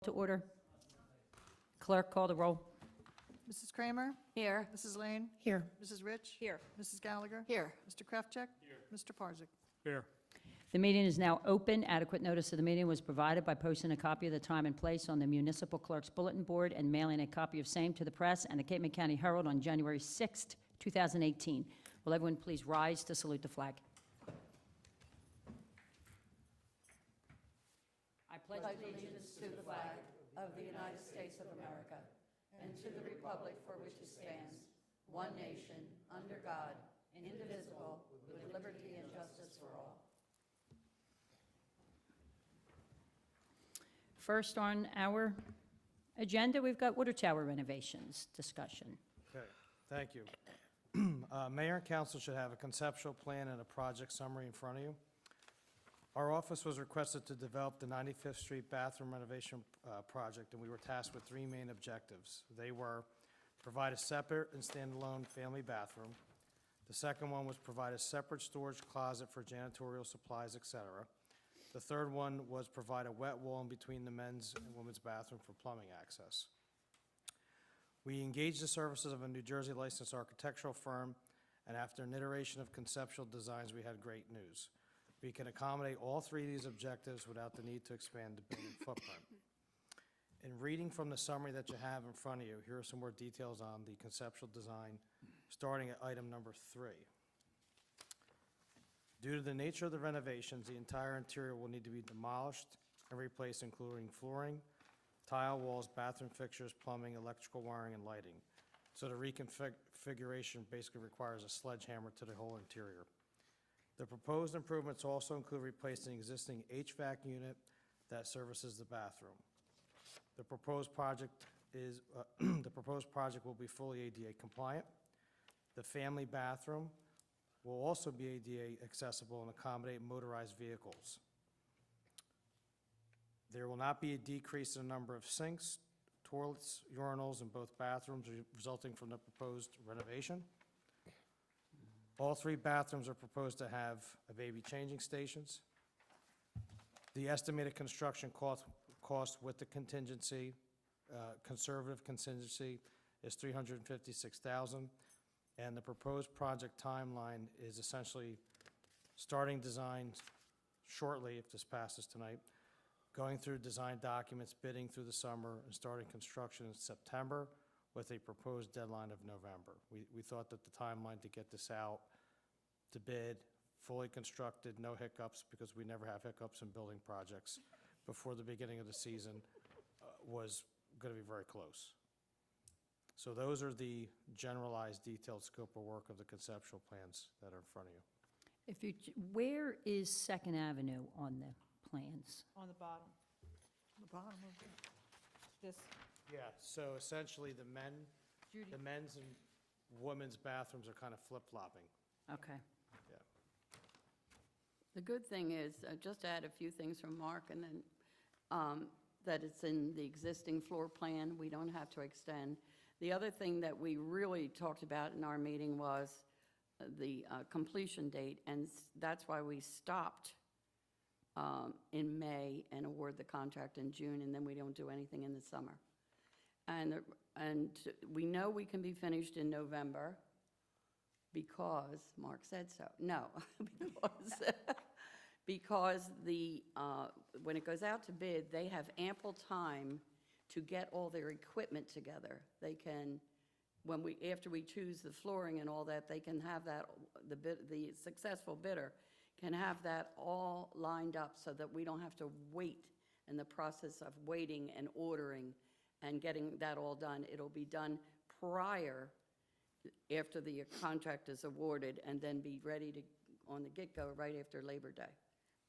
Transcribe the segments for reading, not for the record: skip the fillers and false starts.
To order. Clerk, call the roll. Mrs. Kramer? Here. Mrs. Lane? Here. Mrs. Rich? Here. Mrs. Gallagher? Here. Mr. Krafcheck? Mr. Parzak? Here. The meeting is now open. Adequate notice of the meeting was provided by posting a copy of the time and place on the municipal clerk's bulletin board and mailing a copy of same to the press and the Cape May County Herald on January 6th, 2018. Will everyone please rise to salute the flag? I pledge Allegiance to the flag of the United States of America and to the republic for which it stands, one nation, under God, indivisible, with liberty and justice for all. First on our agenda, we've got water tower renovations discussion. Okay, thank you. Mayor and council should have a conceptual plan and a project summary in front of you. Our office was requested to develop the 95th Street bathroom renovation project, and we were tasked with three main objectives. They were provide a separate and standalone family bathroom. The second one was provide a separate storage closet for janitorial supplies, etc. The third one was provide a wet wall in between the men's and women's bathroom for plumbing access. We engaged the services of a New Jersey licensed architectural firm, and after an iteration of conceptual designs, we had great news. We can accommodate all three of these objectives without the need to expand the building footprint. In reading from the summary that you have in front of you, here are some more details on the conceptual design, starting at item number 3. Due to the nature of the renovations, the entire interior will need to be demolished and replaced, including flooring, tile walls, bathroom fixtures, plumbing, electrical wiring, and lighting. So the reconfiguration basically requires a sledgehammer to the whole interior. The proposed improvements also include replacing the existing HVAC unit that services the bathroom. The proposed project will be fully ADA compliant. The family bathroom will also be ADA accessible and accommodate motorized vehicles. There will not be a decrease in the number of sinks, toilets, urinals in both bathrooms resulting from the proposed renovation. All three bathrooms are proposed to have a baby changing stations. The estimated construction cost with the contingency, conservative contingency, is $356,000, and the proposed project timeline is essentially starting design shortly, if this passes tonight, going through design documents, bidding through the summer, and starting construction in September with a proposed deadline of November. We thought that the timeline to get this out to bid, fully constructed, no hiccups, because we never have hiccups in building projects, before the beginning of the season was going to be very close. So those are the generalized detailed scope of work of the conceptual plans that are in front of you. If you, where is Second Avenue on the plans? On the bottom, The bottom of this, Yeah, so essentially the men's and women's bathrooms are kind of flip-flopping. Okay. Yeah. The good thing is, just to add a few things from Mark, and then that it's in the existing floor plan, we don't have to extend. The other thing that we really talked about in our meeting was the completion date, and that's why we stopped in May and award the contract in June, and then we don't do anything in the summer. And we know we can be finished in November because Mark said so. No, because when it goes out to bid, they have ample time to get all their equipment together. They can, after we choose the flooring and all that, they can have that, the successful bidder can have that all lined up so that we don't have to wait in the process of waiting and ordering and getting that all done. It'll be done prior, after the contract is awarded, and then be ready to, on the get-go, right after Labor Day.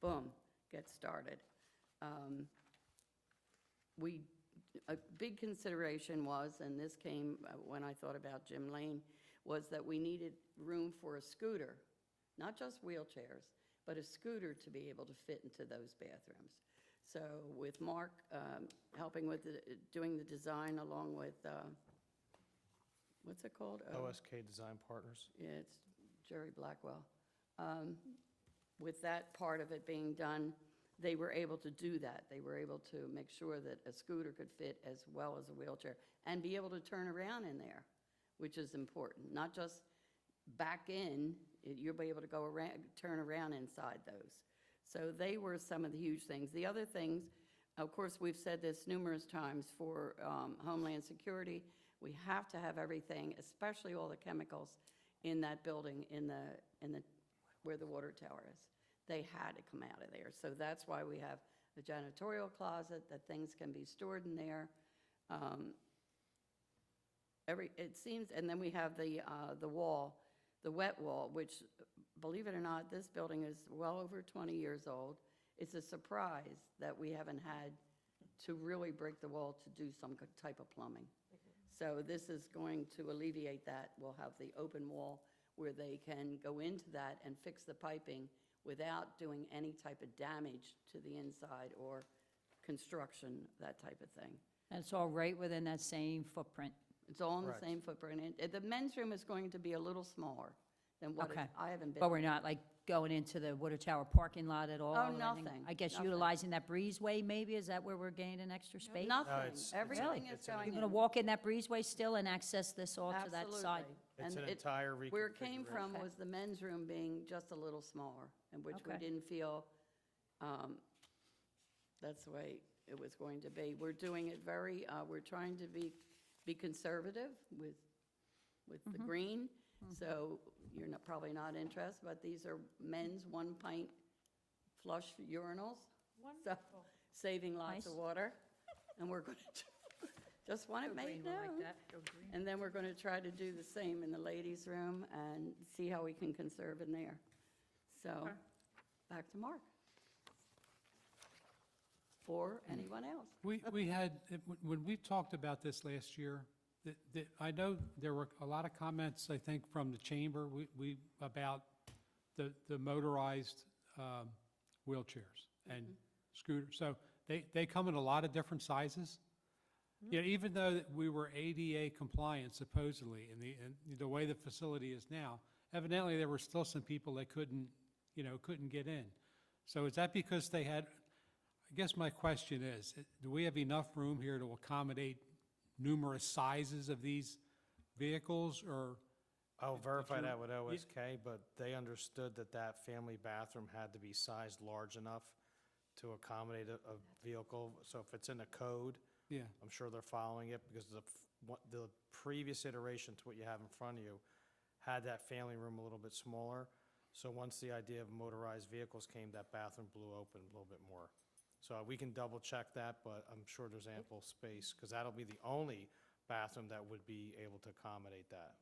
Boom, get started. A big consideration was, and this came when I thought about Jim Lane, was that we needed room for a scooter, not just wheelchairs, but a scooter to be able to fit into those bathrooms. So with Mark helping with doing the design along with, what's it called? OSK Design Partners. Yeah, it's Jerry Blackwell. With that part of it being done, they were able to do that. They were able to make sure that a scooter could fit as well as a wheelchair and be able to turn around in there, which is important. Not just back in, you'll be able to go around, turn around inside those. So they were some of the huge things. The other things, of course, we've said this numerous times for Homeland Security, we have to have everything, especially all the chemicals, in that building, where the water tower is. They had to come out of there. So that's why we have a janitorial closet, that things can be stored in there. It seems, and then we have the wall, the wet wall, which, believe it or not, this building is well over 20 years old. It's a surprise that we haven't had to really break the wall to do some type of plumbing. So this is going to alleviate that. We'll have the open wall where they can go into that and fix the piping without doing any type of damage to the inside or construction, that type of thing. And it's all right within that same footprint? It's all in the Correct. same footprint. And the men's room is going to be a little smaller than what Okay. I haven't been. But we're not like going into the water tower parking lot at all? Oh, or anything? nothing, I guess nothing. utilizing that breezeway maybe, is that where we're gaining extra space? Nothing. it's- Everything it's is an- going You're in. going to walk in that breezeway still and access this all to that side? Absolutely. It's And an entire reconfiguration. where it came from Okay. was the men's room being just a little smaller, in which we Okay. didn't feel that's the way it was going to be. We're doing it very, we're trying to be conservative with the green. So you're not, probably not interested, but these are men's 1-pint flush urinals. So saving lots of Nice. water. And we're going to, just want it made known. And then we're going to try to do the same in the ladies' room and see how we can conserve in there. So, back to Mark. Or anyone else. We had, when we talked about this last year, I know there were a lot of comments, I think, from the chamber, about the motorized wheelchairs and scooters. So they come in a lot of different sizes. Yeah, even though that we were ADA compliant supposedly, in the way the facility is now, evidently there were still some people that couldn't get in. So is that because they had, I guess my question is, do we have enough room here to accommodate numerous sizes of these vehicles, or? I'll verify you- that with OSK, but they understood that that family bathroom had to be sized large enough to accommodate a vehicle. So if it's in the code, Yeah, I'm sure they're following it, because the previous iteration to what you have in front of you had that family room a little bit smaller. So once the idea of motorized vehicles came, that bathroom blew open a little bit more. So we can double check that, but I'm sure there's ample space, because that'll be the only bathroom that would be able to accommodate that.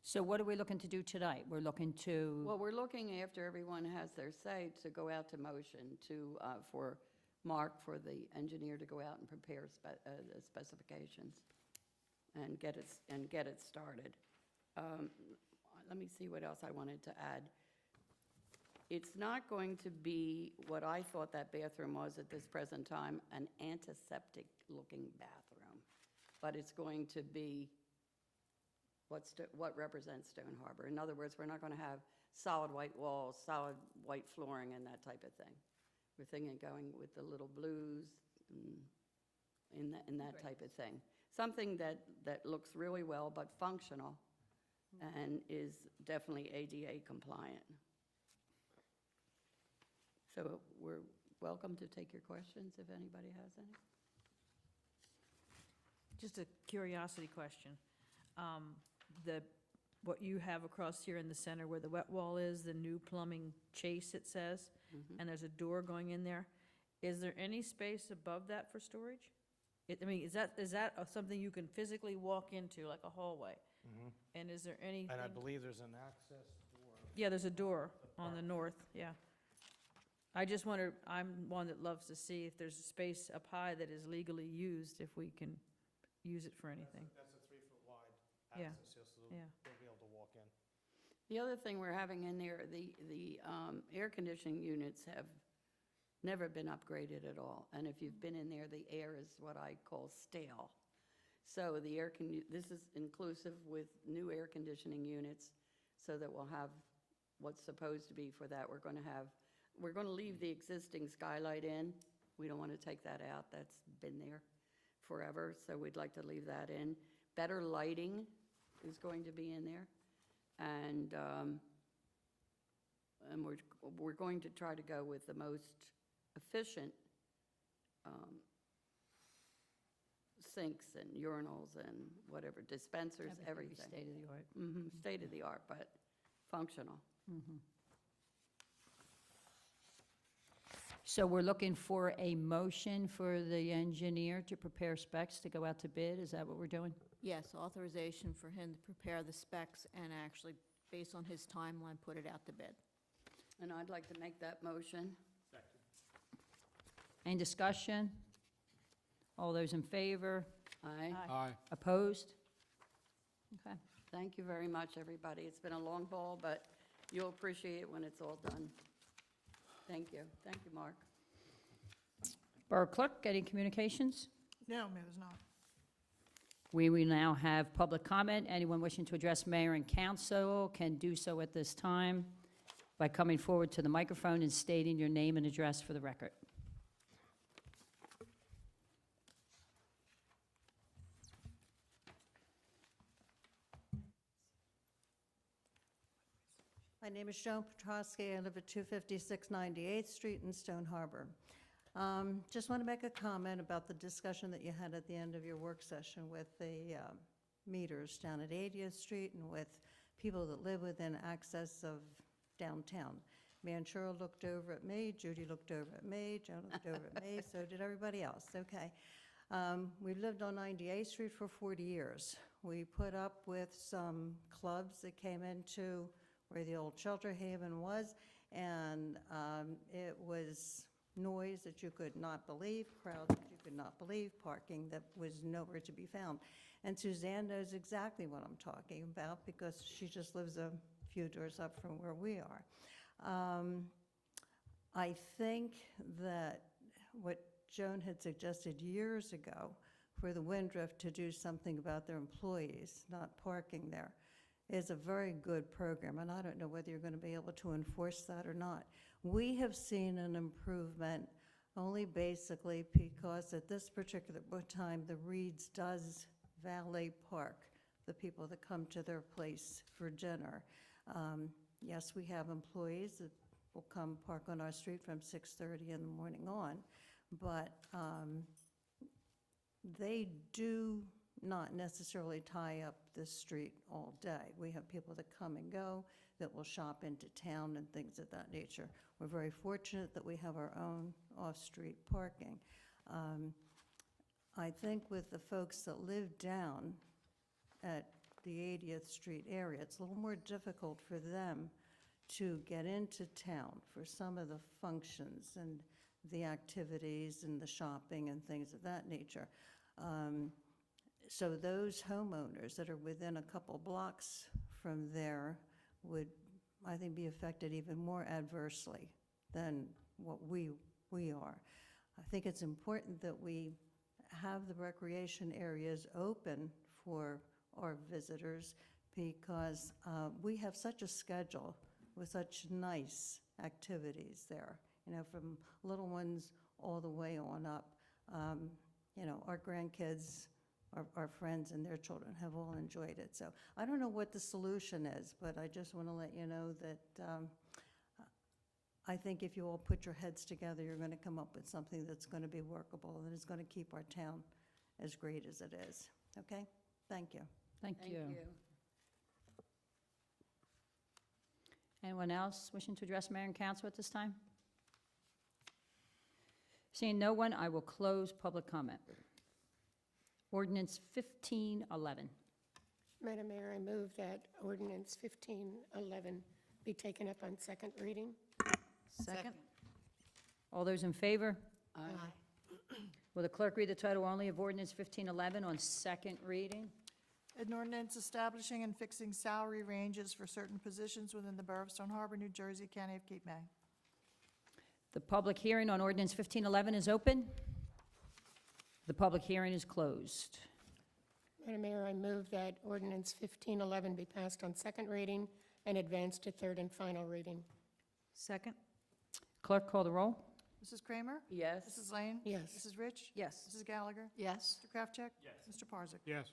So what are we looking to do tonight? We're looking to, Well, we're looking, after everyone has their say, to go out to motion to, for Mark, for the engineer to go out and prepare the specifications and get it started. Let me see what else I wanted to add. It's not going to be what I thought that bathroom was at this present time, an antiseptic-looking bathroom, but it's going to be what represents Stone Harbor. In other words, we're not going to have solid white walls, solid white flooring, and that type of thing. We're thinking of going with the little blues and in that type of thing. Something that looks really well, but functional, and is definitely ADA compliant. So we're welcome to take your questions if anybody has any. Just a curiosity question. What you have across here in the center where the wet wall is, the new plumbing chase, it says, and there's a door going in there. Is there any space above that for storage? I mean, is that something you can physically walk into, like a hallway? And is there anything? And I believe there's an access door. Yeah, there's a door on the north, yeah. I just wonder, I'm one that loves to see if there's a space up high that is legally used, if we can use it for anything. That's a 3-foot wide Yeah. access, so Yeah. they'll be able to walk in. The other thing we're having in there, the air conditioning units have never been upgraded at all. And if you've been in there, the air is what I call stale. So this is inclusive with new air conditioning units, so that we'll have what's supposed to be for that. We're going to leave the existing skylight in. We don't want to take that out. That's been there forever, so we'd like to leave that in. Better lighting is going to be in there. And we're going to try to go with the most efficient sinks and urinals and whatever, dispensers, everything. State-of-the-art. State-of-the-art, but functional. So we're looking for a motion for the engineer to prepare specs to go out to bid? Is that what we're doing? Yes, authorization for him to prepare the specs and actually, based on his timeline, put it out to bid. And I'd like to make that motion. Any discussion? All those in favor? Aye. Aye. Opposed? Okay. Thank you very much, everybody. It's been a long haul, but you'll appreciate it when it's all done. Thank you. Thank you, Mark. Borough Clerk, any communications? No, there's not. We will now have public comment. Anyone wishing to address mayor and council can do so at this time by coming forward to the microphone and stating your name and address for the record. My name is Joan Petrosky. I live at 256 98th Street in Stone Harbor. Just want to make a comment about the discussion that you had at the end of your work session with the meters down at 80th Street and with people that live within access of downtown. Manchura looked over at me, Judy looked over at me, Joan looked over at me, so did everybody else, okay. We've lived on 98th Street for 40 years. We put up with some clubs that came into where the old Shelter Haven was, and it was noise that you could not believe, crowds that you could not believe, parking that was nowhere to be found. And Suzanne knows exactly what I'm talking about because she just lives a few doors up from where we are. I think that what Joan had suggested years ago for the Windrift to do something about their employees not parking there is a very good program, and I don't know whether you're going to be able to enforce that or not. We have seen an improvement only basically because at this particular time, the Reeds does valet park the people that come to their place for dinner. Yes, we have employees that will come park on our street from 6:30 in the morning on, but they do not necessarily tie up this street all day. We have people that come and go, that will shop into town and things of that nature. We're very fortunate that we have our own off-street parking. I think with the folks that live down at the 80th Street area, it's a little more difficult for them to get into town for some of the functions and the activities and the shopping and things of that nature. So those homeowners that are within a couple blocks from there would, I think, be affected even more adversely than what we are. I think it's important that we have the recreation areas open for our visitors because we have such a schedule with such nice activities there, you know, from little ones all the way on up. You know, our grandkids, our friends and their children have all enjoyed it. So I don't know what the solution is, but I just want to let you know that I think if you all put your heads together, you're going to come up with something that's going to be workable and is going to keep our town as great as it is. Okay? Thank you. Thank you. Thank you. Anyone else wishing to address mayor and council at this time? Seeing no one, I will close public comment. Ordinance 1511. Madam Mayor, I move that ordinance 1511 be taken up on second reading. Second. All those in favor? Aye. Will the clerk read the title only of ordinance 1511 on second reading? An ordinance establishing and fixing salary ranges for certain positions within the Borough of Stone Harbor, New Jersey, County of Cape May. The public hearing on ordinance 1511 is open. The public hearing is closed. Madam Mayor, I move that ordinance 1511 be passed on second reading and advance to third and final reading. Second? Clerk, call the roll. Mrs. Kramer? Yes. Mrs. Lane? Yes. Mrs. Rich? Yes. Mrs. Gallagher? Yes. Mr. Kraftcheck? Yes. Mr. Parzak? Yes.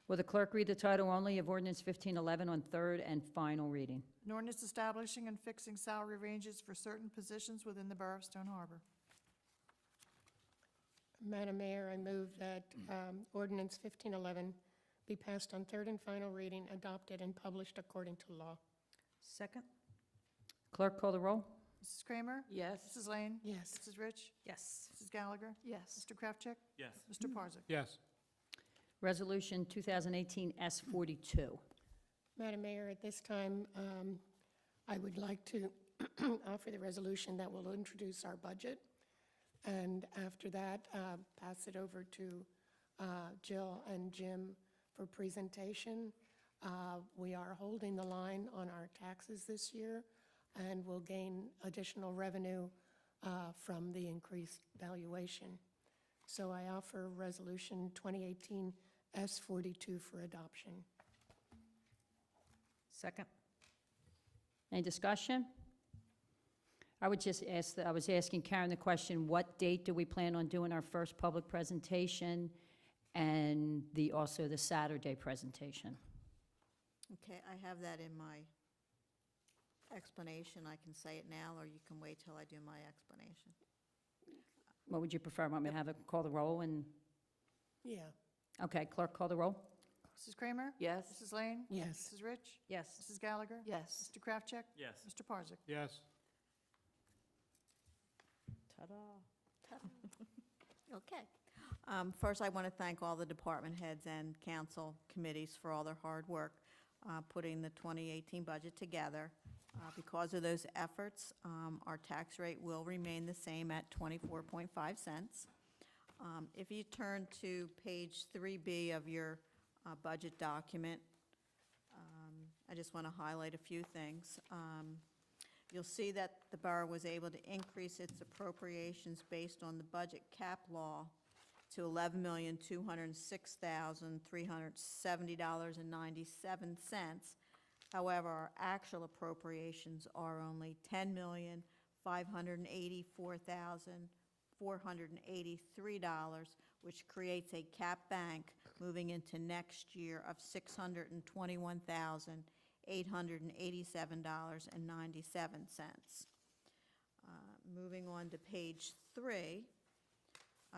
Will the clerk read the title only of ordinance 1511 on third and final reading? An ordinance establishing and fixing salary ranges for certain positions within the Borough of Stone Harbor. Madam Mayor, I move that ordinance 1511 be passed on third and final reading, adopted, and published according to law. Second? Clerk, call the roll. Mrs. Kramer? Yes. Mrs. Lane? Yes. Mrs. Rich? Yes. Mrs. Gallagher? Yes. Mr. Kraftcheck? Yes. Mr. Parzak? Yes. Resolution 2018 S42. Madam Mayor, at this time, I would like to offer the resolution that will introduce our budget, and after that, pass it over to Jill and Jim for presentation. We are holding the line on our taxes this year, and will gain additional revenue from the increased valuation. So I offer Resolution 2018 S42 for adoption. Second? Any discussion? I would just ask, I was asking Karen the question, what date do we plan on doing our first public presentation? And also the Saturday presentation. Okay, I have that in my explanation. I can say it now, or you can wait till I do my explanation. What would you prefer? Want me to have it call the roll and, Yeah. okay, clerk, call the roll? Mrs. Kramer? Yes. Mrs. Lane? Yes. Mrs. Rich? Yes. Mrs. Gallagher? Yes. Mr. Kraftcheck? Yes. Mr. Parzak? Yes. Ta-da. Okay. First, I want to thank all the department heads and council committees for all their hard work putting the 2018 budget together. Because of those efforts, our tax rate will remain the same at 24.5 cents. If you turn to page 3B of your budget document, I just want to highlight a few things. You'll see that the borough was able to increase its appropriations based on the budget cap law to $11,206,370.97. However, our actual appropriations are only $10,584,483, which creates a cap bank moving into next year of $621,887.97. Moving on to page 3,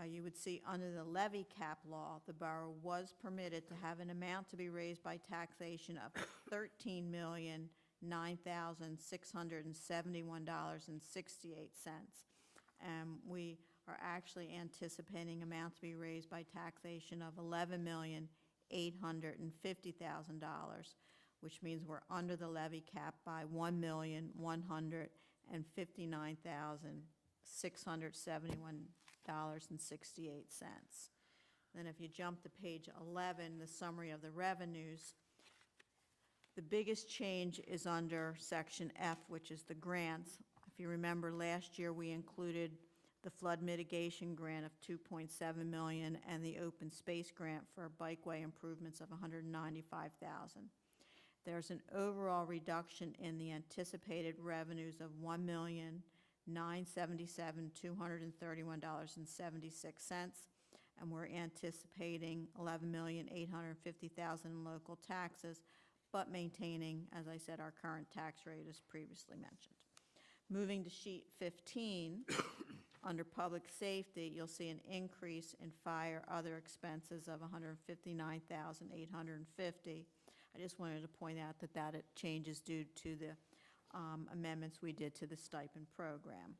you would see under the levy cap law, the borough was permitted to have an amount to be raised by taxation of $13,009,671.68. We are actually anticipating amount to be raised by taxation of $11,850,000, which means we're under the levy cap by $1,159,671.68. Then if you jump to page 11, the summary of the revenues, the biggest change is under section F, which is the grants. If you remember, last year we included the flood mitigation grant of $2.7 million and the open space grant for bikeway improvements of $195,000. There's an overall reduction in the anticipated revenues of $1,977,231.76, and we're anticipating $11,850,000 in local taxes, but maintaining, as I said, our current tax rate as previously mentioned. Moving to sheet 15, under public safety, you'll see an increase in fire other expenses of $159,850. I just wanted to point out that that change is due to the amendments we did to the stipend program.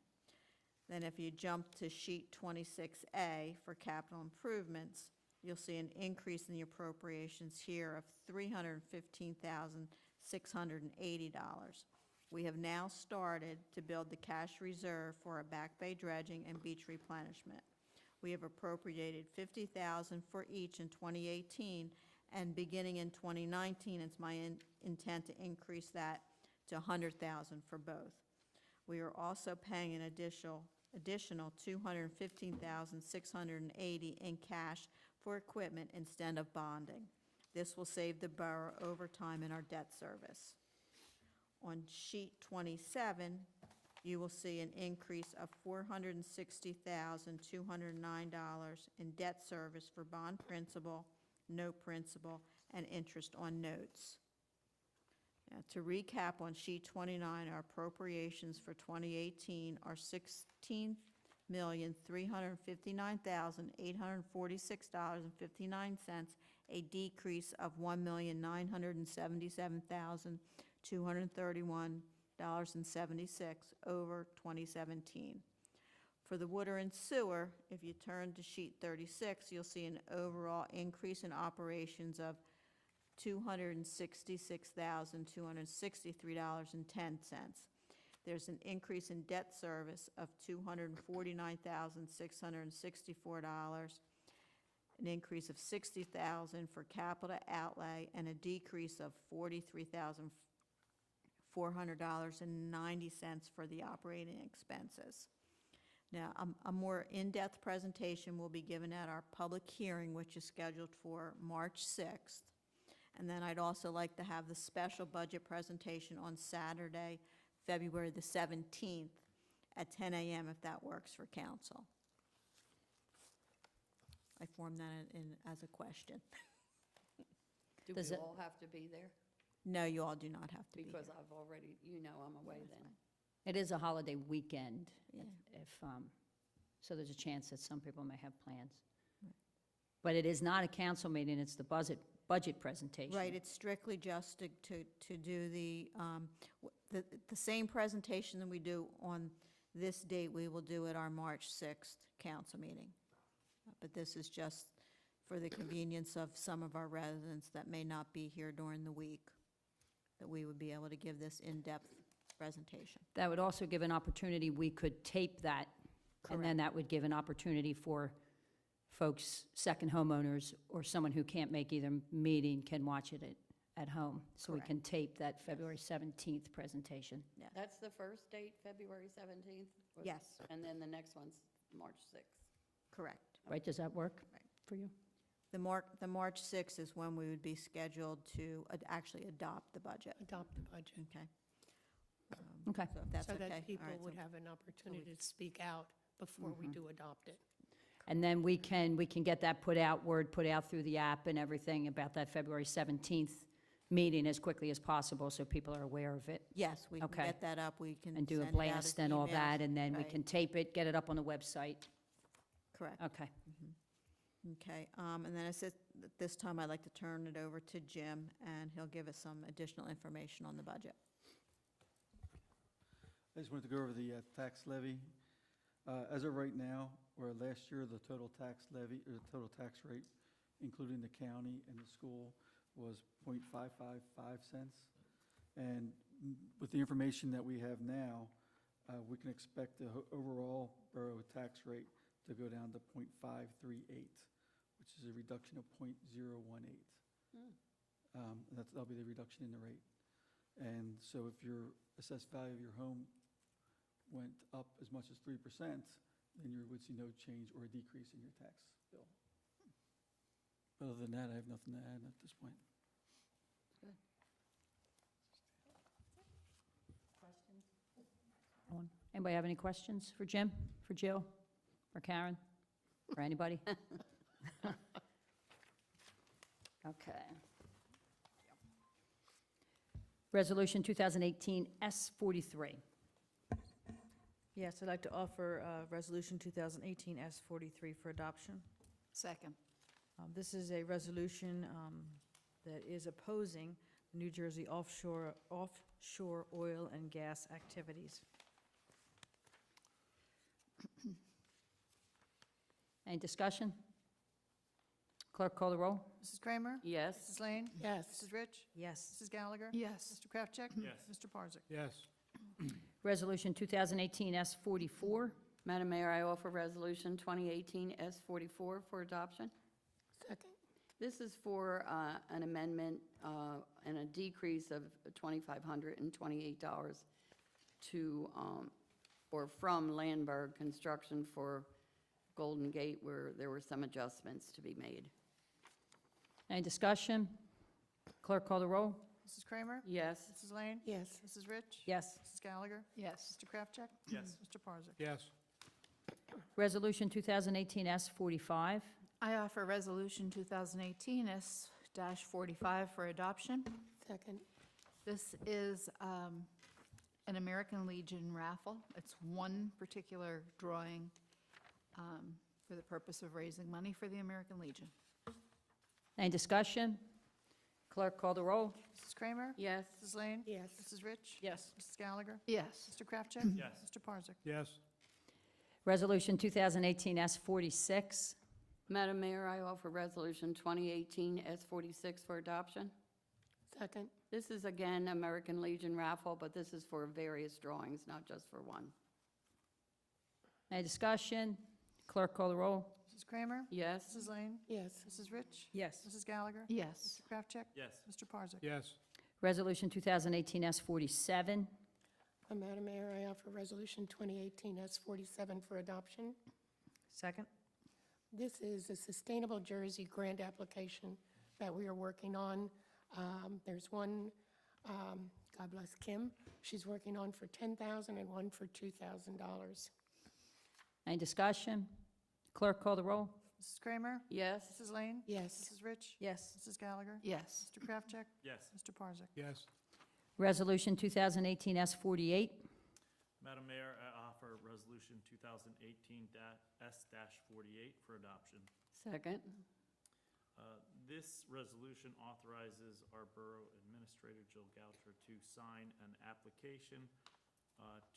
Then if you jump to sheet 26A for capital improvements, you'll see an increase in the appropriations here of $315,680. We have now started to build the cash reserve for our Back Bay dredging and beach replenishment. We have appropriated $50,000 for each in 2018, and beginning in 2019, it's my intent to increase that to $100,000 for both. We are also paying an additional $215,680 in cash for equipment instead of bonding. This will save the borough overtime in our debt service. On sheet 27, you will see an increase of $460,209 in debt service for bond principal, note principal, and interest on notes. Now, to recap, on sheet 29, our appropriations for 2018 are $16,359,846.59, a decrease of $1,977,231.76 over 2017. For the water and sewer, if you turn to sheet 36, you'll see an overall increase in operations of $266,263.10. There's an increase in debt service of $249,664, an increase of $60,000 for capital outlay, and a decrease of $43,400.90 for the operating expenses. Now, a more in-depth presentation will be given at our public hearing, which is scheduled for March 6th. And then I'd also like to have the special budget presentation on Saturday, February the 17th at 10 a.m. if that works for council. I formed that as a question. Do we Does it- all have to be there? No, you all do not have to be Because here. I've already, I'm away then. It is a holiday weekend, Yeah. so there's a chance that some people may have plans. But it is not a council meeting, it's the budget presentation. Right, it's strictly just to do the same presentation that we do on this date, we will do at our March 6th council meeting. But this is just for the convenience of some of our residents that may not be here during the week, that we would be able to give this in-depth presentation. That would also give an opportunity, we could tape that, and then that would give an opportunity for folks, second homeowners, or someone who can't make either meeting can watch it at home. So we Correct. can tape that February 17th presentation. That's the first date, February 17th? Or- Yes. And then the next one's March 6th. Correct. Right, does that work Right. for you? The March 6th is when we would be scheduled to actually adopt the budget, Adopt the budget. okay? Okay. So if that's So okay. that All people right, would so- have an opportunity to speak out before we do adopt it. And then we can get that put out through the app and everything about that February 17th meeting as quickly as possible, so people are aware of it, Yes, we can Okay. get that up, we can and do a send it out as blast and all emails. that, and then we Right. can tape it, get it up on the website. Correct, Okay. okay. And then I said, that this time I'd like to turn it over to Jim, and he'll give us some additional information on the budget. I just wanted to go over the tax levy. As of right now, or last year, the total tax levy, or the total tax rate, including the county and the school, was .555 cents. And with the information that we have now, we can expect the overall borough tax rate to go down to .538, which is a reduction of .018. That'll be the reduction in the rate. And so if your assessed value of your home went up as much as 3%, then you would see no change or a decrease in your tax bill. Other than that, I have nothing to add at this point. Anybody have any questions for Jim, for Jill, for Karen, for anybody? Okay. Resolution 2018 S43. Yes, I'd like to offer Resolution 2018 S43 for adoption. Second. This is a resolution that is opposing New Jersey offshore oil and gas activities. Any discussion? Clerk, call the roll. Mrs. Kramer? Yes. Mrs. Lane? Yes. Mrs. Rich? Yes. Mrs. Gallagher? Yes. Mr. Kraftcheck? Yes. Mr. Parzak? Yes. Resolution 2018 S44. Madam Mayor, I offer Resolution 2018 S44 for adoption. Second. This is for an amendment and a decrease of $2,528 to, or from Landberg Construction for Golden Gate, where there were some adjustments to be made. Any discussion? Clerk, call the roll. Mrs. Kramer? Yes. Mrs. Lane? Yes. Mrs. Rich? Yes. Mrs. Gallagher? Yes. Mr. Kraftcheck? Yes. Mr. Parzak? Yes. Resolution 2018 S45. I offer Resolution 2018-45 for adoption. Second. This is an American Legion raffle. It's one particular drawing for the purpose of raising money for the American Legion. Any discussion? Clerk, call the roll. Mrs. Kramer? Yes. Mrs. Lane? Yes. Mrs. Rich? Yes. Mrs. Gallagher? Yes. Mr. Kraftcheck? Yes. Mr. Parzak? Yes. Resolution 2018 S46. Madam Mayor, I offer Resolution 2018-S46 for adoption. Second. This is again American Legion raffle, but this is for various drawings, not just for one. Any discussion? Clerk, call the roll. Mrs. Kramer? Yes. Mrs. Lane? Yes. Mrs. Rich? Yes. Mrs. Gallagher? Yes. Mr. Kraftcheck? Yes. Mr. Parzak? Yes. Resolution 2018 S47. Madam Mayor, I offer Resolution 2018-S47 for adoption. Second? This is a Sustainable Jersey grant application that we are working on. There's one, God bless Kim, she's working on for $10,000 and one for $2,000. Any discussion? Clerk, call the roll. Mrs. Kramer? Yes. Mrs. Lane? Yes. Mrs. Rich? Yes. Mrs. Gallagher? Yes. Mr. Kraftcheck? Yes. Mr. Parzak? Yes. Resolution 2018 S48. Madam Mayor, I offer Resolution 2018-S-48 for adoption. Second. This resolution authorizes our Borough Administrator, Jill Goucher, to sign an application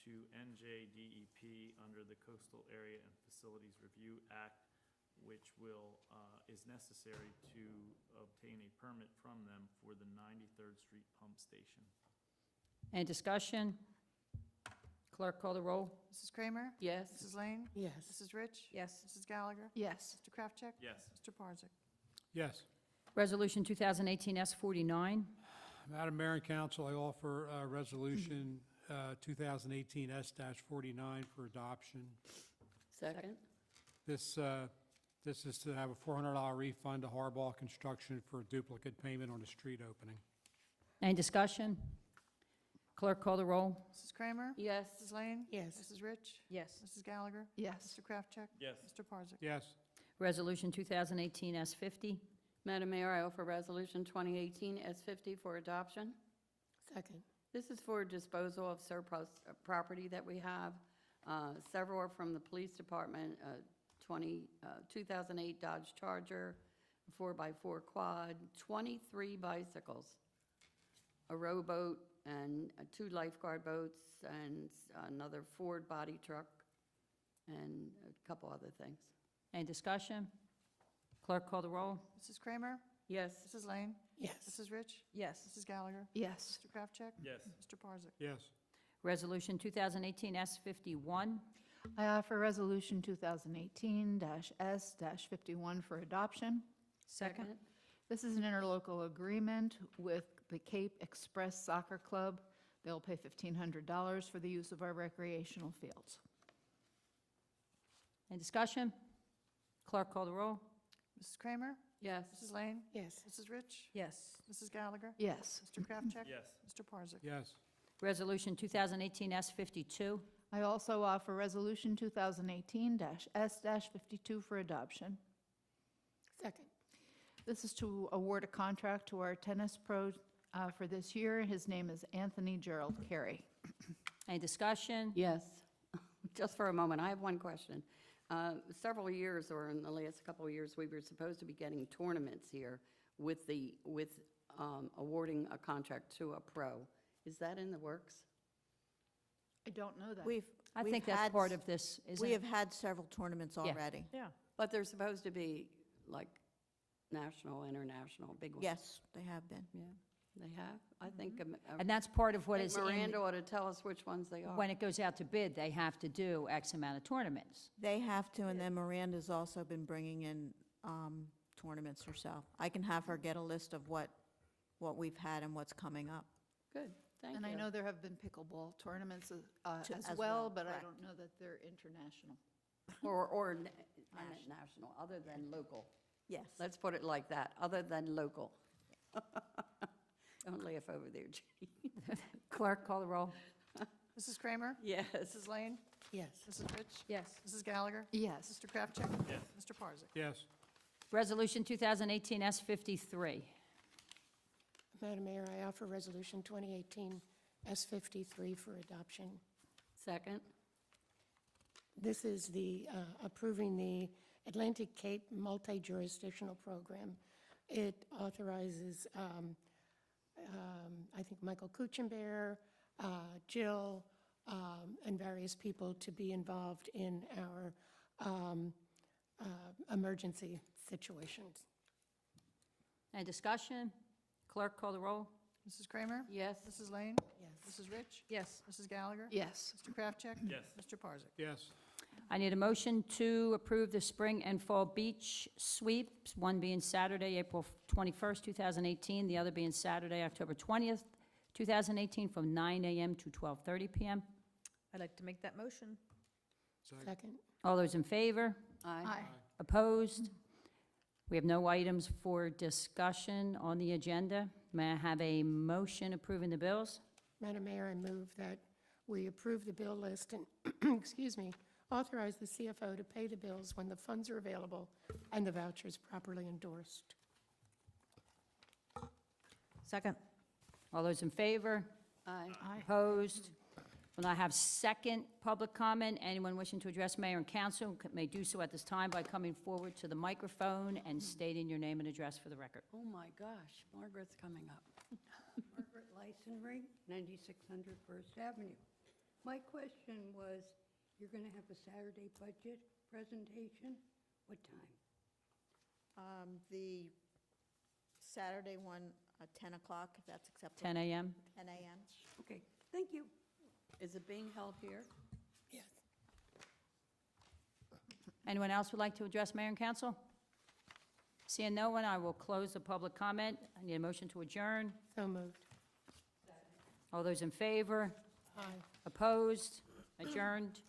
to NJDEP under the Coastal Area and Facilities Review Act, which is necessary to obtain a permit from them for the 93rd Street Pump Station. Any discussion? Clerk, call the roll. Mrs. Kramer? Yes. Mrs. Lane? Yes. Mrs. Rich? Yes. Mrs. Gallagher? Yes. Mr. Kraftcheck? Yes. Mr. Parzak? Yes. Resolution 2018 S49. Madam Mayor and Council, I offer Resolution 2018 S-49 for adoption. Second. This is to have a $400 refund to Harbaugh Construction for duplicate payment on the street opening. Any discussion? Clerk, call the roll. Mrs. Kramer? Yes. Mrs. Lane? Yes. Mrs. Rich? Yes. Mrs. Gallagher? Yes. Mr. Kraftcheck? Yes. Mr. Parzak? Yes. Resolution 2018 S50. Madam Mayor, I offer Resolution 2018-S50 for adoption. Second. This is for disposal of surplus property that we have. Several are from the police department, 2008 Dodge Charger, 4x4 quad, 23 bicycles, a rowboat, and 2 lifeguard boats, and another Ford body truck, and a couple other things. Any discussion? Clerk, call the roll. Mrs. Kramer? Yes. Mrs. Lane? Yes. Mrs. Rich? Yes. Mrs. Gallagher? Yes. Mr. Kraftcheck? Yes. Mr. Parzak? Yes. Resolution 2018 S51. I offer Resolution 2018-S-51 for adoption. Second? This is an interlocal agreement with the Cape Express Soccer Club. They'll pay $1,500 for the use of our recreational fields. Any discussion? Clerk, call the roll. Mrs. Kramer? Yes. Mrs. Lane? Yes. Mrs. Rich? Yes. Mrs. Gallagher? Yes. Mr. Kraftcheck? Yes. Mr. Parzak? Yes. Resolution 2018 S52. I also offer Resolution 2018-S-52 for adoption. Second. This is to award a contract to our tennis pro for this year. His name is Anthony Gerald Carey. Any discussion? Yes. Just for a moment, I have one question. Several years, or in the last couple of years, we were supposed to be getting tournaments here with awarding a contract to a pro. Is that in the works? I don't know that. I think that's part of this, isn't We it? have had several tournaments Yeah. already. Yeah. But they're supposed to be like national, international, big ones. Yes, they have been. Yeah, they have. I think And that's part of what I is think in, Miranda ought to tell us which ones they are. when it goes out to bid, they have to do X amount of tournaments. They have to, and then Miranda's also been bringing in tournaments herself. I can have her get a list of what we've had and what's coming up. Good, thank you. And I know there have been pickleball tournaments as as well, well, but I correct. don't know that they're international. Or national, other than local. Yes. Let's put it like that, other than local. Don't laugh over there, Judy. Clerk, call the roll. Mrs. Kramer? Yes. Mrs. Lane? Yes. Mrs. Rich? Yes. Mrs. Gallagher? Yes. Mr. Kraftcheck? Yes. Mr. Parzak? Yes. Resolution 2018 S53. Madam Mayor, I offer Resolution 2018 S53 for adoption. Second? This is the approving the Atlantic Cape Multi-Jurisdictional Program. It authorizes, I think, Michael Kuchenbear, Jill, and various people to be involved in our emergency situations. Any discussion? Clerk, call the roll. Mrs. Kramer? Yes. Mrs. Lane? Yes. Mrs. Rich? Yes. Mrs. Gallagher? Yes. Mr. Kraftcheck? Yes. Mr. Parzak? Yes. I need a motion to approve the spring and fall beach sweeps, one being Saturday, April 21st, 2018, the other being Saturday, October 20th, 2018, from 9 a.m. to 12:30 p.m. I'd like to make that motion. Second. All those in favor? Aye. Opposed? We have no items for discussion on the agenda. May I have a motion approving the bills? Madam Mayor, I move that we approve the bill list and, excuse me, authorize the CFO to pay the bills when the funds are available and the vouchers properly endorsed. Second. All those in favor? Aye. Opposed? Will I have second public comment? Anyone wishing to address mayor and council may do so at this time by coming forward to the microphone and stating your name and address for the record. Oh, my gosh, Margaret's coming up. Margaret Lysenring, 9600 First Avenue. My question was, you're going to have a Saturday budget presentation? What time? The Saturday one, 10 o'clock, if that's acceptable. 10 a.m.? 10 a.m. Okay, thank you. Is it being held here? Yes. Anyone else would like to address mayor and council? Seeing no one, I will close the public comment. I need a motion to adjourn. So moved. All those in favor? Aye. Opposed? Adjourned?